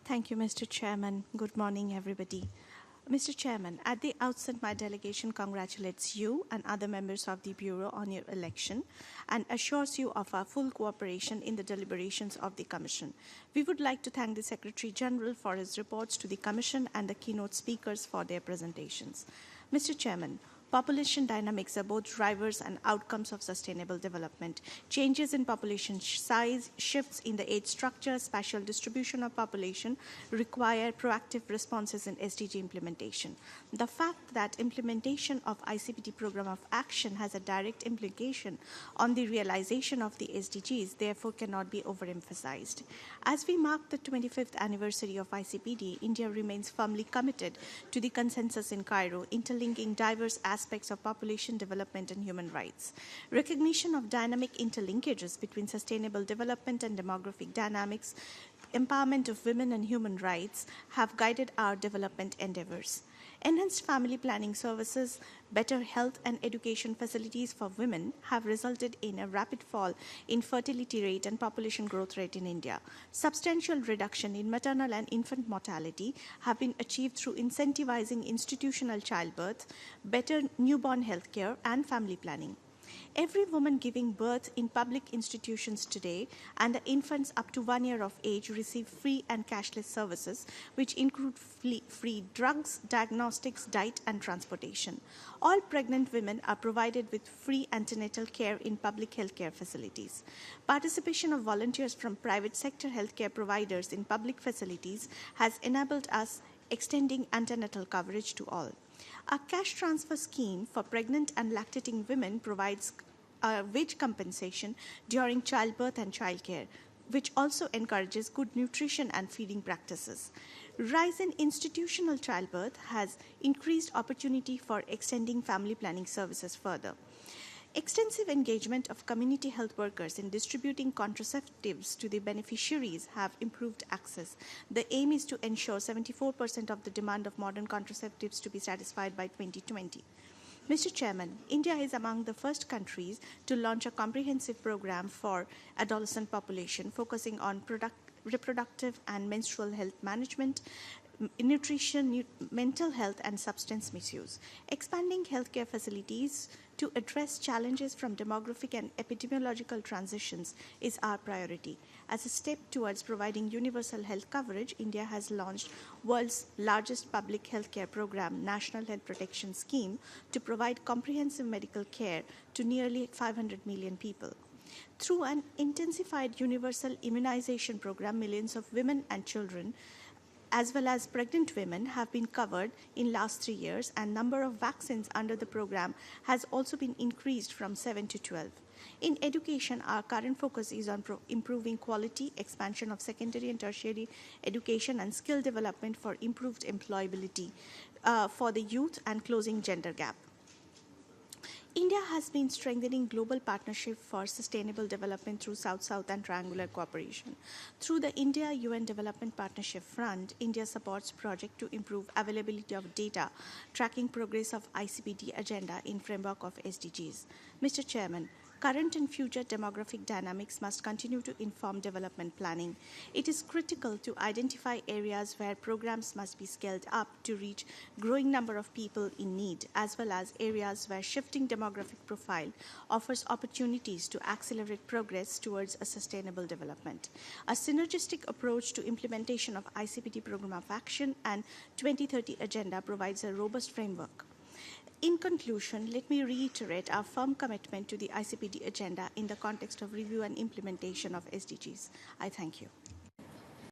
Thank you, Mr. Chairman. Good morning, everybody. Mr. Chairman, at the outset, my delegation congratulates you and other members of the Bureau on your election and assures you of our full cooperation in the deliberations of the Commission. We would like to thank the Secretary General for his reports to the Commission and the keynote speakers for their presentations. Mr. Chairman, population dynamics are both drivers and outcomes of sustainable development. Changes in population size, shifts in the age structure, spatial distribution of population require proactive responses in SDG implementation. The fact that implementation of ICPD Program of Action has a direct implication on the realization of the SDGs therefore cannot be overemphasized. As we mark the 25th anniversary of ICPD, India remains firmly committed to the consensus in Cairo, interlinking diverse aspects of population development and human rights. Recognition of dynamic interlinkages between sustainable development and demographic dynamics, empowerment of women and human rights have guided our development endeavors. Enhanced family planning services, better health and education facilities for women have resulted in a rapid fall in fertility rate and population growth rate in India. Substantial reduction in maternal and infant mortality have been achieved through incentivizing institutional childbirth, better newborn health care, and family planning. Every woman giving birth in public institutions today and the infants up to 1 year of age receive free and cashless services, which include free drugs, diagnostics, diet, and transportation. All pregnant women are provided with free antenatal care in public healthcare facilities. Participation of volunteers from private sector healthcare providers in public facilities has enabled us extending antenatal coverage to all. A cash transfer scheme for pregnant and lactating women provides wage compensation during childbirth and childcare, which also encourages good nutrition and feeding practices. Rise in institutional childbirth has increased opportunity for extending family planning services further. Extensive engagement of community health workers in distributing contraceptives to the beneficiaries have improved access. The aim is to ensure 74% of the demand of modern contraceptives to be satisfied by 2020. Mr. Chairman, India is among the first countries to launch a comprehensive program for adolescent population focusing on reproductive and menstrual health management, nutrition, mental health, and substance misuse. Expanding healthcare facilities to address challenges from demographic and epidemiological transitions is our priority. As a step towards providing universal health coverage, India has launched world's largest public healthcare program, National Health Protection Scheme, to provide comprehensive medical care to nearly 500 million people. Through an intensified universal immunization program, millions of women and children as well as pregnant women have been covered in last 3 years, and number of vaccines under the program has also been increased from 7 to 12. In education, our current focus is on improving quality, expansion of secondary and tertiary education, and skill development for improved employability for the youth and closing gender gap. India has been strengthening global partnership for sustainable development through South-South and triangular cooperation. Through the India-UN Development Partnership Fund, India supports projects to improve availability of data, tracking progress of ICPD agenda in framework of SDGs. Mr. Chairman, current and future demographic dynamics must continue to inform development planning. It is critical to identify areas where programs must be scaled up to reach growing number of people in need, as well as areas where shifting demographic profile offers opportunities to accelerate progress towards a sustainable development. A synergistic approach to implementation of ICPD Program of Action and 2030 Agenda provides a robust framework. In conclusion, let me reiterate our firm commitment to the ICPD agenda in the context of review and implementation of SDGs. I thank you.